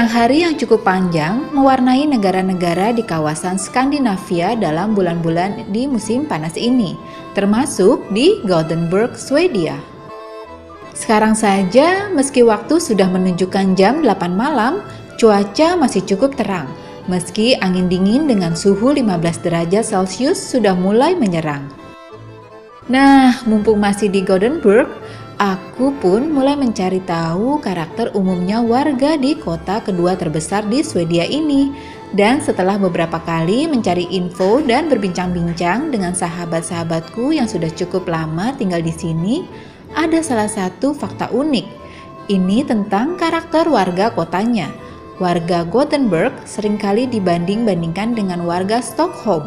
Siang hari yang cukup panjang mewarnai negara-negara di kawasan Skandinavia dalam bulan-bulan di musim panas ini, termasuk di Gothenburg, Swedia. Sekarang saja, meski waktu sudah menunjukkan jam 8 malam, cuaca masih cukup terang. Meski angin dingin dengan suhu 15 derajat Celcius sudah mulai menyerang. Nah, mumpung masih di Gothenburg, aku pun mulai mencari tahu karakter umumnya warga di kota kedua terbesar di Swedia ini. Dan setelah beberapa kali mencari info dan berbincang-bincang dengan sahabat-sahabatku yang sudah cukup lama tinggal di sini, ada salah satu fakta unik. Ini tentang karakter warga kotanya. Warga Gothenburg seringkali dibanding-bandingkan dengan warga Stockholm,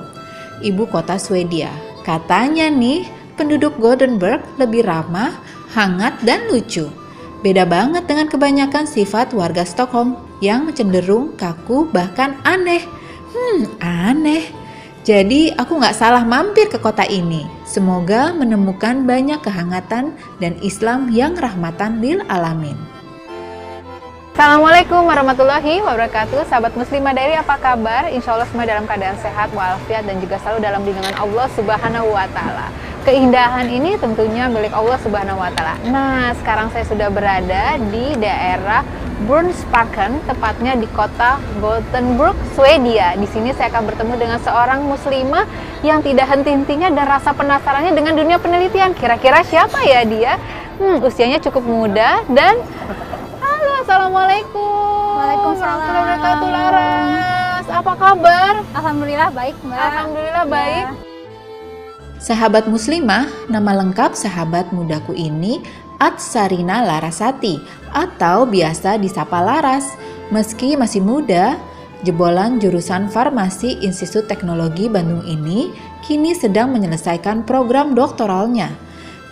ibu kota Swedia. Katanya nih, penduduk Gothenburg lebih ramah, hangat, dan lucu. Beda banget dengan kebanyakan sifat warga Stockholm yang cenderung kaku bahkan aneh. Aneh. Jadi aku gak salah mampir ke kota ini. Semoga menemukan banyak kehangatan dan Islam yang rahmatan lil alamin. Assalamualaikum warahmatullahi wabarakatuh. Sahabat muslimah dari apa kabar? Insya Allah semua dalam keadaan sehat walafiat dan juga selalu dalam lindungan Allah Subhanahu wa Ta'ala. Keindahan ini tentunya milik Allah Subhanahu wa Ta'ala. Nah, sekarang saya sudah berada di daerah Brunnsparken, tepatnya di kota Gothenburg, Swedia. Di sini saya akan bertemu dengan seorang muslimah yang tidak henti-hentinya dan rasa penasarannya dengan dunia penelitian. Kira-kira siapa ya dia? Usianya cukup muda dan Assalamualaikum. Waalaikumsalam. Warahmatullahi wabarakatuh, Laras. Apa kabar? Alhamdulillah baik, Mbak. Alhamdulillah baik. Ya. Sahabat muslimah, nama lengkap sahabat mudaku ini Atsarina Larasati atau biasa disapa Laras. Meski masih muda, jebolan jurusan Farmasi Institut Teknologi Bandung ini kini sedang menyelesaikan program doktoralnya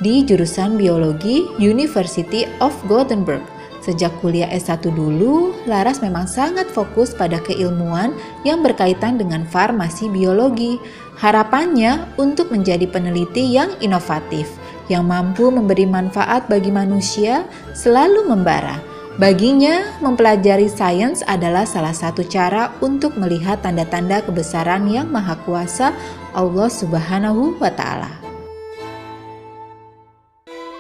di jurusan Biologi University of Gothenburg. Sejak kuliah S1 dulu, Laras memang sangat fokus pada keilmuan yang berkaitan dengan farmasi biologi. Harapannya untuk menjadi peneliti yang inovatif, yang mampu memberi manfaat bagi manusia selalu membara. Baginya, mempelajari sains adalah salah satu cara untuk melihat tanda-tanda kebesaran yang maha kuasa Allah Subhanahu wa Ta'ala.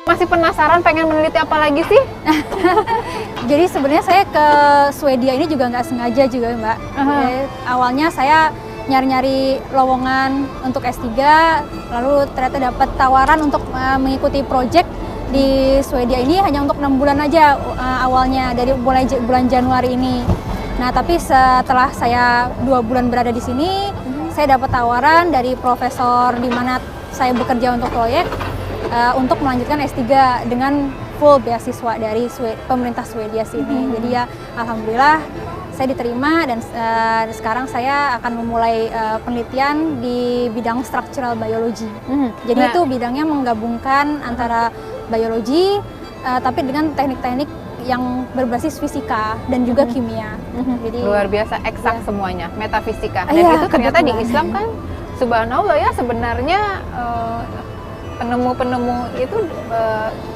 Masih penasaran pengen meneliti apa lagi sih? Jadi sebenarnya saya ke Swedia ini juga nggak sengaja juga, Mbak. Awalnya saya nyari-nyari lowongan untuk S3, lalu ternyata dapat tawaran untuk mengikuti project di Swedia ini hanya untuk 6 bulan aja awalnya, dari mulai bulan Januari ini. Nah, tapi setelah saya 2 bulan berada di sini, saya dapat tawaran dari profesor di mana saya bekerja untuk proyek untuk melanjutkan S3 dengan full beasiswa dari pemerintah Swedia sini. Jadi ya alhamdulillah saya diterima dan sekarang saya akan memulai penelitian di bidang structural biology. Jadi itu bidangnya menggabungkan antara biologi tapi dengan teknik-teknik yang berbasis fisika dan juga kimia. Jadi luar biasa eksak semuanya, metafisika. Dan iya, itu ternyata di kebetulan. Islam kan subhanallah ya, sebenarnya penemu-penemu itu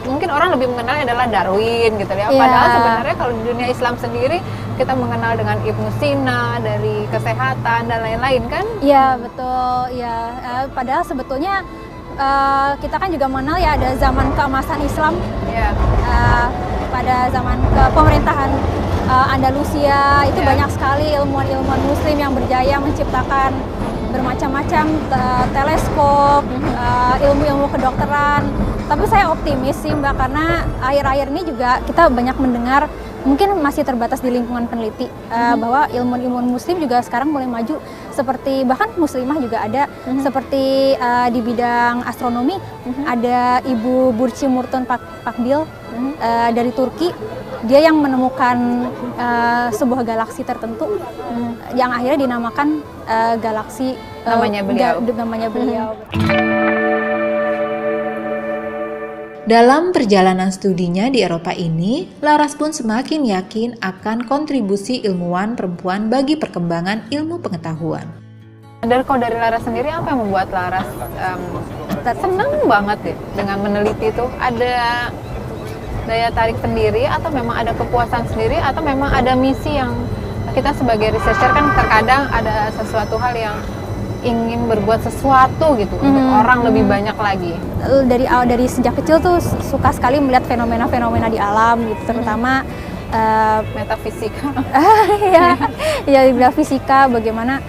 mungkin orang lebih mengenal adalah Darwin gitu ya. Padahal sebenarnya kalau di dunia Islam sendiri kita mengenal dengan Ibnu Sina dari kesehatan dan lain-lain kan? Iya betul. Ya padahal sebetulnya kita kan juga mengenal ya ada zaman keemasan Islam. Iya. Pada zaman pemerintahan Andalusia itu banyak sekali ilmuwan-ilmuwan Muslim yang berjaya menciptakan bermacam-macam teleskop, ilmu-ilmu kedokteran. Tapi saya optimis sih Mbak, karena akhir-akhir ini juga kita banyak mendengar, mungkin masih terbatas di lingkungan peneliti, bahwa ilmuwan-ilmuwan Muslim juga sekarang mulai maju, seperti bahkan muslimah juga ada, seperti di bidang astronomi, ada Ibu Burçi Murton Pakbil dari Turki. Dia yang menemukan sebuah galaksi tertentu yang akhirnya dinamakan galaksi namanya beliau. Dalam perjalanan studinya di Eropa ini, Laras pun semakin yakin akan kontribusi ilmuwan perempuan bagi perkembangan ilmu pengetahuan. Dan kalau dari Laras sendiri, apa yang membuat Laras senang banget ya dengan meneliti itu? Ada daya tarik sendiri, atau memang ada kepuasan sendiri, atau memang ada misi yang kita sebagai researcher kan terkadang ada sesuatu hal yang ingin berbuat sesuatu gitu untuk orang lebih banyak lagi. Dari sejak kecil tuh suka sekali melihat fenomena-fenomena di alam gitu, terutama metafisika. ya dibilang fisika bagaimana,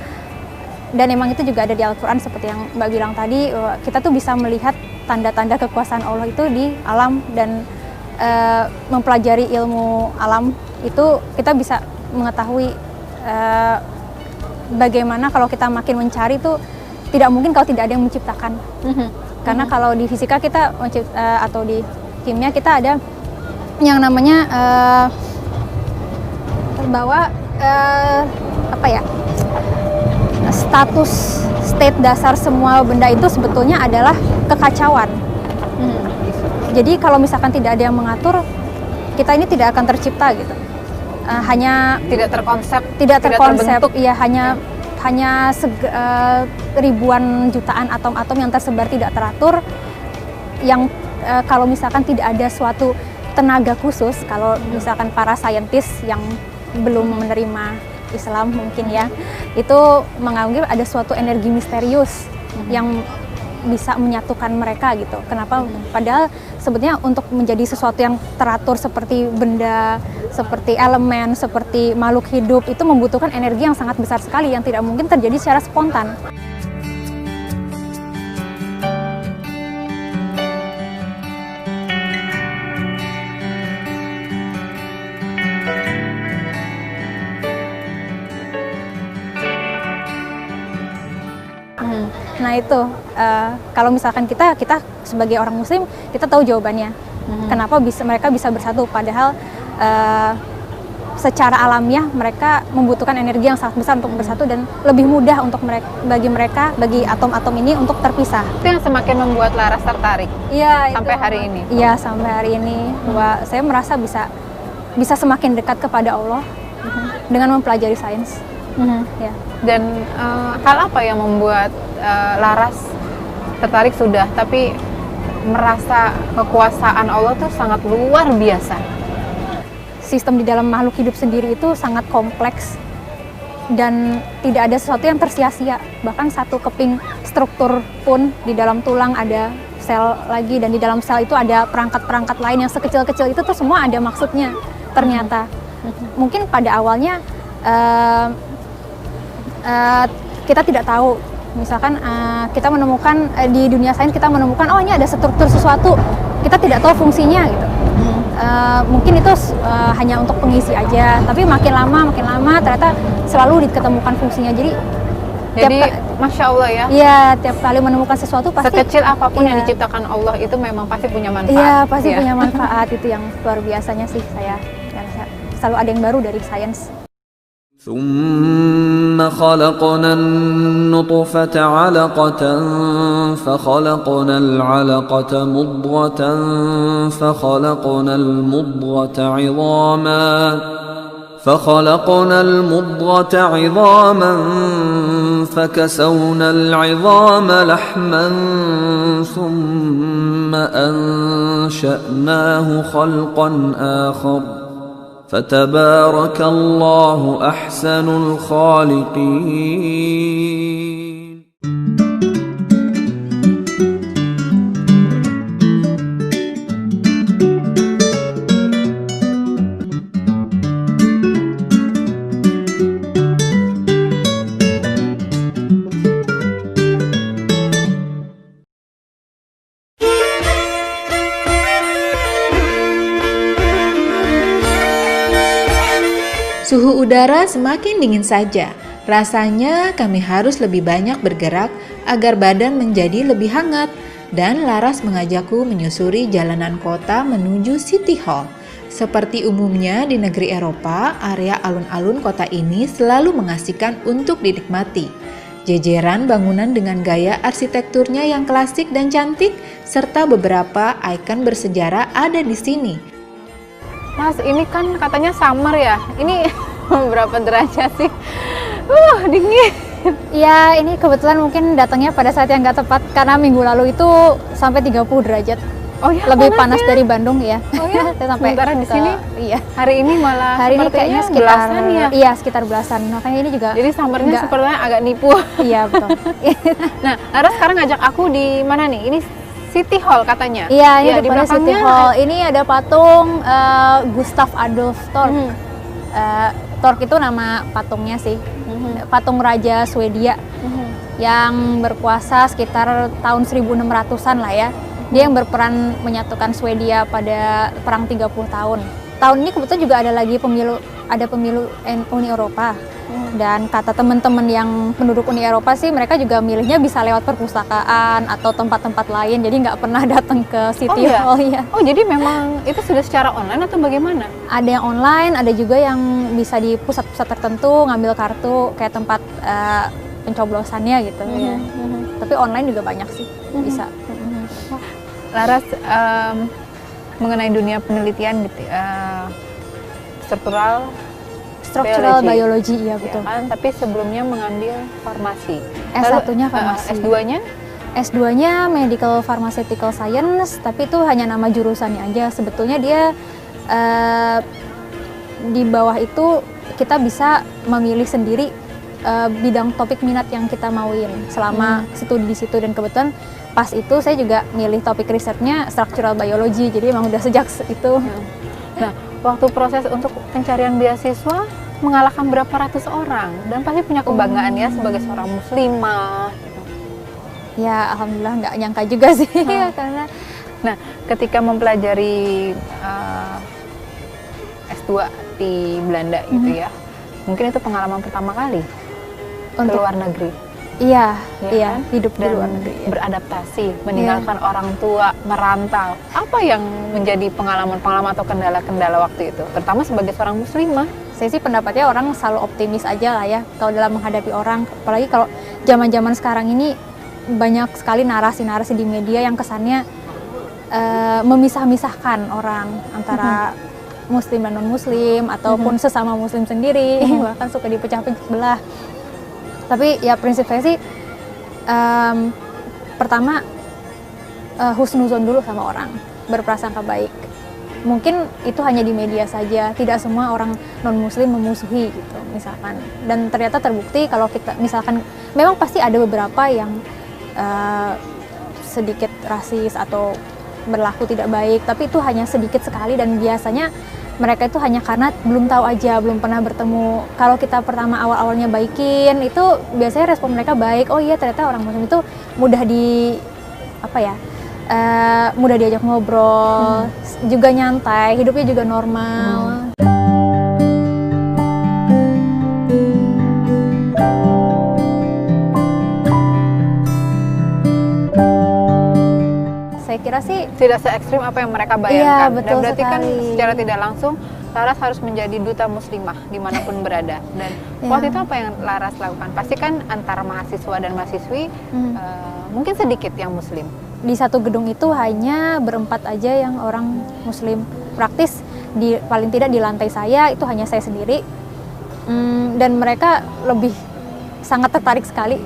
dan emang itu juga ada di Al-Quran seperti yang Mbak bilang tadi, kita tuh bisa melihat tanda-tanda kekuasaan Allah itu di alam, dan mempelajari ilmu alam itu kita bisa mengetahui bagaimana kalau kita makin mencari tuh tidak mungkin kalau tidak ada yang menciptakan. Karena kalau di fisika kita atau di kimia kita ada yang namanya bahwa state dasar semua benda itu sebetulnya adalah kekacauan. Jadi kalau misalkan tidak ada yang mengatur, kita ini tidak akan tercipta gitu. Hanya tidak terkonsep, terbentuk. Iya, hanya ribuan jutaan atom-atom yang tersebar tidak teratur, yang kalau misalkan tidak ada suatu tenaga khusus, kalau misalkan para saintis yang belum menerima Islam mungkin ya, itu menganggap ada suatu energi misterius yang bisa menyatukan mereka gitu. Kenapa? Padahal sebetulnya untuk menjadi sesuatu yang teratur seperti benda, seperti elemen, seperti makhluk hidup itu membutuhkan energi yang sangat besar sekali yang tidak mungkin terjadi secara spontan. Nah itu, kalau misalkan kita sebagai orang Muslim, kita tahu jawabannya. Kenapa mereka bisa bersatu, padahal secara alamiah mereka membutuhkan energi yang sangat besar untuk bersatu, dan lebih mudah untuk bagi atom-atom ini untuk terpisah. Itu yang semakin membuat Laras tertarik. Iya. Sampai hari ini. Iya, sampai hari ini, bahwa saya merasa bisa semakin dekat kepada Allah dengan mempelajari sains. Ya. Dan hal apa yang membuat Laras tertarik sudah, tapi merasa kekuasaan Allah tuh sangat luar biasa? Sistem di dalam makhluk hidup sendiri itu sangat kompleks dan tidak ada sesuatu yang tersia-sia. Bahkan satu keping struktur pun di dalam tulang ada sel lagi, dan di dalam sel itu ada perangkat-perangkat lain yang sekecil-kecil itu tuh semua ada maksudnya ternyata. Mungkin pada awalnya kita tidak tahu, misalkan kita menemukan di dunia sains, kita menemukan oh ini ada struktur sesuatu, kita tidak tahu fungsinya gitu. Mungkin itu hanya untuk pengisi aja, tapi makin lama ternyata selalu diketemukan fungsinya. Jadi Masya Allah ya. Iya, tiap kali menemukan sesuatu pasti sekecil apapun yang diciptakan Allah itu memang pasti punya manfaat. Iya, pasti punya manfaat. Itu yang luar biasanya sih, saya selalu ada yang baru dari sains. ثم خلقنا النطفة علقة فخلقنا العلقة مضغة فخلقنا المضغة عظاما فكسونا العظام لحما ثم أنشأناه خلقا آخر فتبارك الله أحسن الخالقين. Suhu udara semakin dingin saja. Rasanya kami harus lebih banyak bergerak agar badan menjadi lebih hangat. Dan Laras mengajakku menyusuri jalanan kota menuju City Hall. Seperti umumnya di negeri Eropa, area alun-alun kota ini selalu mengasihkan untuk dinikmati. Jejeran bangunan dengan gaya arsitekturnya yang klasik dan cantik, serta beberapa ikon bersejarah ada di sini. Mas, ini kan katanya summer ya. Ini berapa derajat sih? Dingin. Ya, ini kebetulan mungkin datangnya pada saat yang nggak tepat, karena minggu lalu itu sampai 30 derajat. Oh ya, lebih panas panas ya? dari Bandung ya. Oh ya, Saya sampai sementara di sini iya. hari ini malah Hari ini sepertinya kayaknya sekitar belasan ya. iya sekitar belasan. Makanya ini juga Jadi summernya nggak- sepertinya agak nipu. iya betul. Nah, Laras sekarang ngajak aku di mana nih? Ini City Hall katanya. Iya, ini Ya, di depannya City belakangnya Hall. Ini ada patung Gustav Adolf Tork. Mhm. Tork itu nama patungnya sih. Mhm. Patung Raja Swedia Mhm. yang berkuasa sekitar tahun 1600-an lah ya. Dia yang berperan menyatukan Swedia pada perang 30 tahun. Tahun ini kebetulan juga ada lagi pemilu Uni Eropa. Dan kata teman-teman yang penduduk Uni Eropa sih, mereka juga milihnya bisa lewat perpustakaan atau tempat-tempat lain, jadi nggak pernah datang ke City iya? Hall ya. Oh, jadi memang itu sudah secara online atau bagaimana? Ada yang online, ada juga yang bisa di pusat-pusat tertentu ngambil kartu kayak tempat pencoblosannya gitu ya. Tapi online juga banyak sih bisa. Laras, mengenai dunia penelitian gitu, Structural biology ya betul. ya kan? Tapi sebelumnya mengambil farmasi. S1-nya farmasi. S2-nya? S2-nya Medical Pharmaceutical Science, tapi itu hanya nama jurusannya aja. Sebetulnya dia di bawah itu kita bisa memilih sendiri bidang topik minat yang kita mauin selama studi di situ, dan kebetulan pas itu saya juga milih topik risetnya structural biology, jadi emang udah sejak itu. Nah, waktu proses untuk pencarian beasiswa mengalahkan berapa ratus orang, dan pasti punya kebanggaan ya sebagai seorang muslimah. Gitu. Ya alhamdulillah nggak nyangka juga sih karena Nah, ketika mempelajari S2 di Belanda gitu ya, mungkin itu pengalaman pertama kali ke untuk luar negeri. iya Ya kan? hidup di Dan luar negeri. Ya. beradaptasi, meninggalkan orang tua, merantau. Apa yang menjadi pengalaman-pengalaman atau kendala-kendala waktu itu, terutama sebagai seorang muslimah? Saya sih pendapatnya orang selalu optimis aja lah ya kalau dalam menghadapi orang, apalagi kalau zaman-zaman sekarang ini banyak sekali narasi-narasi di media yang kesannya memisah-misahkan orang antara muslim dan non-muslim ataupun sesama muslim sendiri, bahkan suka dipecah-pecah belah. Tapi ya prinsip saya sih pertama husnuzon dulu sama orang, berprasangka baik. Mungkin itu hanya di media saja, tidak semua orang non-muslim memusuhi gitu misalkan. Dan ternyata terbukti kalau kita misalkan memang pasti ada beberapa yang sedikit rasis atau berlaku tidak baik, tapi itu hanya sedikit sekali, dan biasanya mereka itu hanya karena belum tahu aja, belum pernah bertemu. Kalau kita pertama awal-awalnya baikin, itu biasanya respon mereka baik. Oh iya, ternyata orang muslim itu mudah mudah diajak ngobrol, juga nyantai, hidupnya juga normal. Saya kira sih Tidak se ekstrim apa yang mereka bayangkan. Iya, betul Dan berarti kan sekali. secara tidak langsung Laras harus menjadi duta muslimah dimanapun berada. Dan Iya. waktu itu apa yang Laras lakukan? Pasti kan antara mahasiswa dan mahasiswi mungkin sedikit yang muslim. di satu gedung itu hanya berempat aja yang orang muslim. Praktis paling tidak di lantai saya itu hanya saya sendiri. Dan mereka lebih sangat tertarik sekali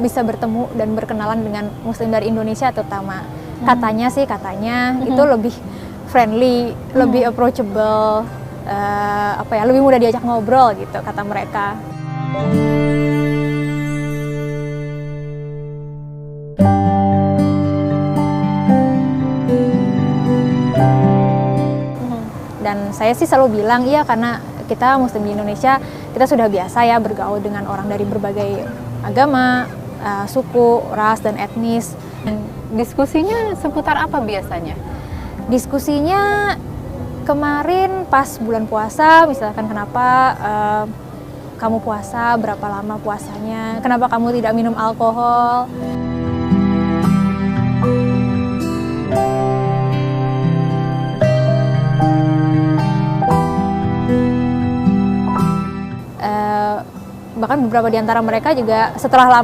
bisa bertemu dan berkenalan dengan muslim dari Indonesia terutama. Katanya itu lebih friendly, lebih approachable, lebih mudah diajak ngobrol gitu kata mereka. Dan saya sih selalu bilang iya, karena kita muslim di Indonesia, kita sudah biasa ya bergaul dengan orang dari berbagai agama, suku, ras, dan etnis. Diskusinya seputar apa biasanya? Diskusinya kemarin pas bulan puasa, misalkan kenapa kamu puasa, berapa lama puasanya, kenapa kamu tidak minum alkohol. Bahkan beberapa di antara mereka juga setelah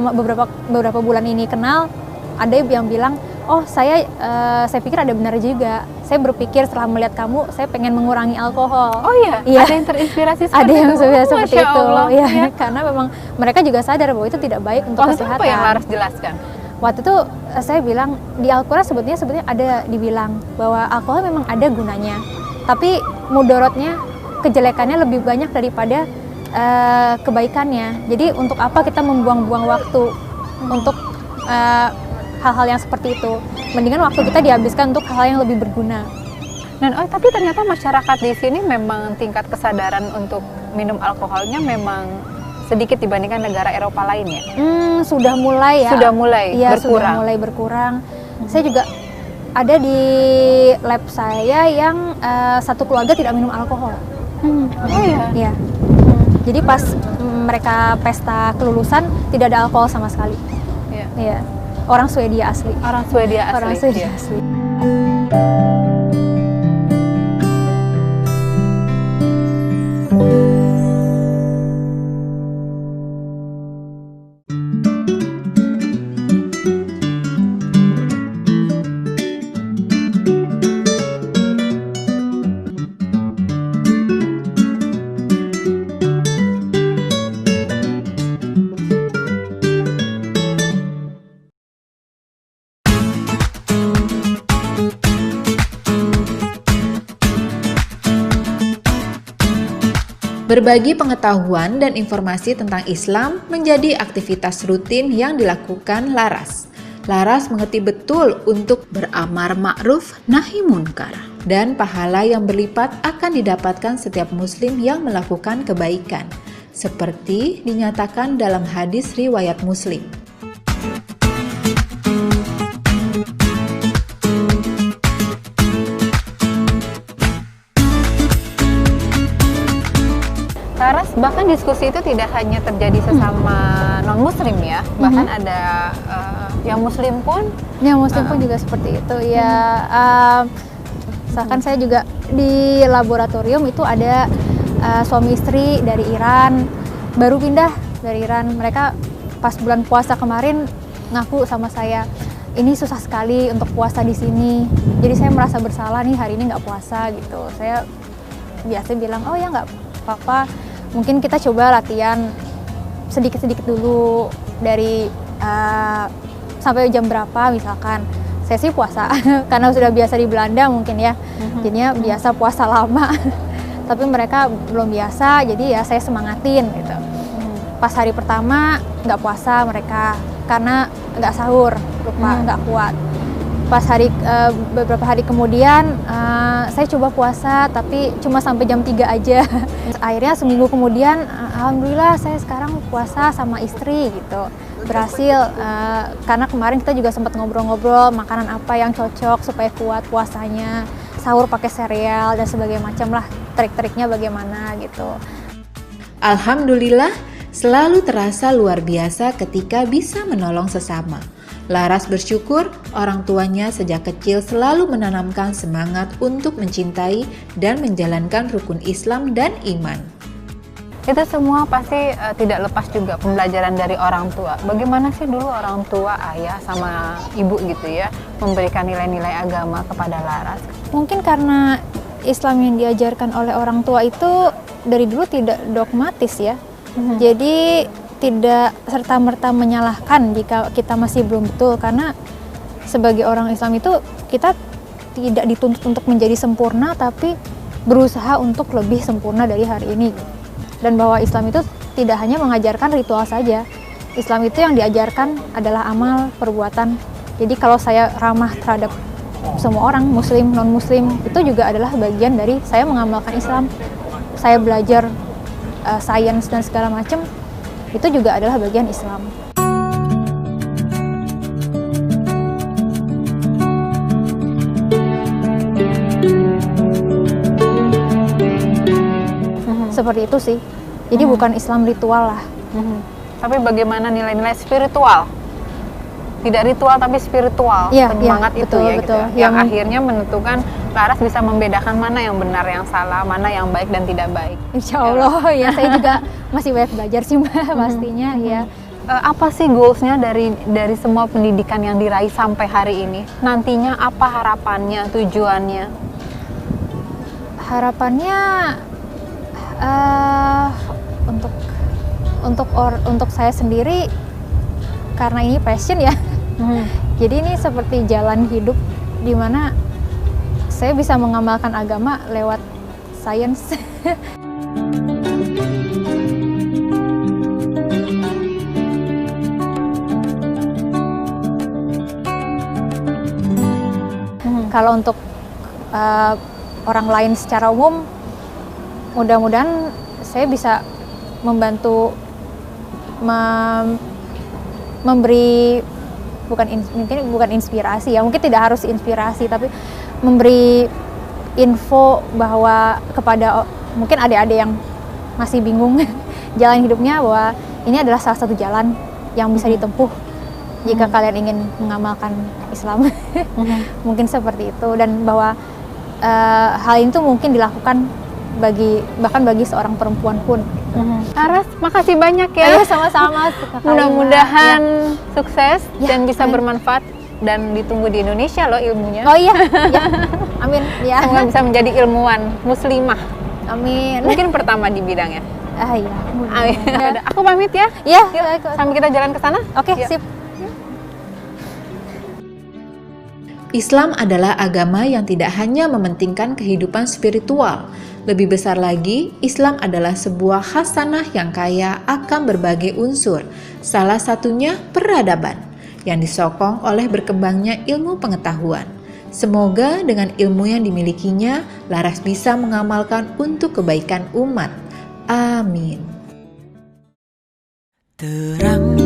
beberapa bulan ini kenal, ada yang bilang, oh saya pikir ada benar juga. Saya berpikir setelah melihat kamu, saya pengen mengurangi alkohol. Oh iya, Iya. ada yang terinspirasi seperti Ada yang itu. seperti Masya itu. Allah, Ya, ya. Karena memang mereka juga sadar bahwa itu tidak baik untuk Waktu itu kesehatan. apa yang Laras jelaskan? waktu itu saya bilang di Al-Quran sebetulnya ada dibilang bahwa alkohol memang ada gunanya, tapi mudorotnya, kejelekannya lebih banyak daripada kebaikannya. Jadi untuk apa kita membuang-buang waktu untuk hal-hal yang seperti itu? Mendingan waktu kita dihabiskan untuk hal yang lebih berguna. Dan tapi ternyata masyarakat di sini memang tingkat kesadaran untuk minum alkoholnya memang sedikit dibandingkan negara Eropa lainnya. Sudah mulai ya. Sudah mulai ya, berkurang. Sudah mulai berkurang. Saya juga ada di lab saya yang satu keluarga tidak minum alkohol. Oh iya. Iya. Jadi pas mereka pesta kelulusan tidak ada alkohol sama sekali. Iya. Iya. Orang Swedia asli. Orang Swedia asli. Orang Swedia Iya. asli. Berbagi pengetahuan dan informasi tentang Islam menjadi aktivitas rutin yang dilakukan Laras. Laras mengerti betul untuk beramar ma'ruf nahi munkar, dan pahala yang berlipat akan didapatkan setiap muslim yang melakukan kebaikan, seperti dinyatakan dalam hadis riwayat Muslim. Laras, bahkan diskusi itu tidak hanya terjadi sesama non-muslim ya, bahkan ada yang muslim pun. Yang muslim pun juga seperti itu ya. Misalkan saya juga di laboratorium itu ada suami istri dari Iran, baru pindah dari Iran. Mereka pas bulan puasa kemarin ngaku sama saya, ini susah sekali untuk puasa di sini. Jadi saya merasa bersalah nih hari ini nggak puasa gitu. Saya biasa bilang, oh ya nggak apa-apa, mungkin kita coba latihan sedikit-sedikit dulu dari sampai jam berapa misalkan. Saya sih puasa karena sudah biasa di Belanda mungkin ya, jadinya biasa puasa lama. Tapi mereka belum biasa, jadi ya saya semangatin gitu. Pas hari pertama nggak puasa mereka karena nggak sahur, lupa, nggak kuat. Pas beberapa hari kemudian saya coba puasa tapi cuma sampai jam 3 aja. Akhirnya seminggu kemudian alhamdulillah saya sekarang puasa sama istri gitu. Berhasil karena kemarin kita juga sempat ngobrol-ngobrol makanan apa yang cocok supaya kuat puasanya. Sahur pakai sereal dan sebagainya macam lah, trik-triknya bagaimana gitu. Alhamdulillah, selalu terasa luar biasa ketika bisa menolong sesama. Laras bersyukur orang tuanya sejak kecil selalu menanamkan semangat untuk mencintai dan menjalankan rukun Islam dan iman. Itu semua pasti tidak lepas juga pembelajaran dari orang tua. Bagaimana sih dulu orang tua, ayah sama ibu gitu ya, memberikan nilai-nilai agama kepada Laras? Mungkin karena Islam yang diajarkan oleh orang tua itu dari dulu tidak dogmatis ya. Jadi tidak serta-merta menyalahkan jika kita masih belum betul, karena sebagai orang Islam itu kita tidak dituntut untuk menjadi sempurna, tapi berusaha untuk lebih sempurna dari hari ini. Dan bahwa Islam itu tidak hanya mengajarkan ritual saja. Islam itu yang diajarkan adalah amal, perbuatan. Jadi kalau saya ramah terhadap semua orang, muslim, non-muslim, itu juga adalah bagian dari saya mengamalkan Islam. Saya belajar sains dan segala macam, itu juga adalah bagian Islam. Seperti itu sih. Jadi bukan Islam ritual lah. Tapi bagaimana nilai-nilai spiritual? Tidak ritual tapi spiritual, Ya, semangat ya, itu betul, ya betul. gitu ya. Yang akhirnya menentukan Laras bisa membedakan mana yang benar, yang salah, mana yang baik dan tidak baik. Insya Allah ya, saya juga masih banyak belajar sih Mbak, pastinya ya. Apa sih goalsnya dari semua pendidikan yang diraih sampai hari ini? Nantinya apa harapannya, tujuannya? Harapannya untuk saya sendiri, karena ini passion ya, Jadi ini seperti jalan hidup di mana saya bisa mengamalkan agama lewat sains. Kalau untuk orang lain secara umum, mudah-mudahan saya bisa membantu memberi mungkin bukan inspirasi ya, mungkin tidak harus inspirasi, tapi memberi info bahwa kepada mungkin adik-adik yang masih bingung jalan hidupnya, bahwa ini adalah salah satu jalan yang bisa ditempuh jika kalian ingin mengamalkan Islam. Mungkin seperti itu, dan bahwa hal itu mungkin dilakukan bahkan bagi seorang perempuan pun. Aras, makasih banyak ya. Ayo sama-sama. Mudah-mudahan sukses Ya, dan bisa amin. bermanfaat, dan ditunggu di Indonesia loh ilmunya. Oh iya, ya. Amin. Ya. Semoga bisa menjadi ilmuwan muslimah. Amin. Mungkin pertama di bidangnya. Iya. Amin. Yaudah, aku pamit ya. Iya. Sampai kita jalan ke sana. Oke, Yuk. sip. Islam adalah agama yang tidak hanya mementingkan kehidupan spiritual. Lebih besar lagi, Islam adalah sebuah khasanah yang kaya akan berbagai unsur, salah satunya peradaban, yang disokong oleh berkembangnya ilmu pengetahuan. Semoga dengan ilmu yang dimilikinya, Laras bisa mengamalkan untuk kebaikan umat. Amin. Terang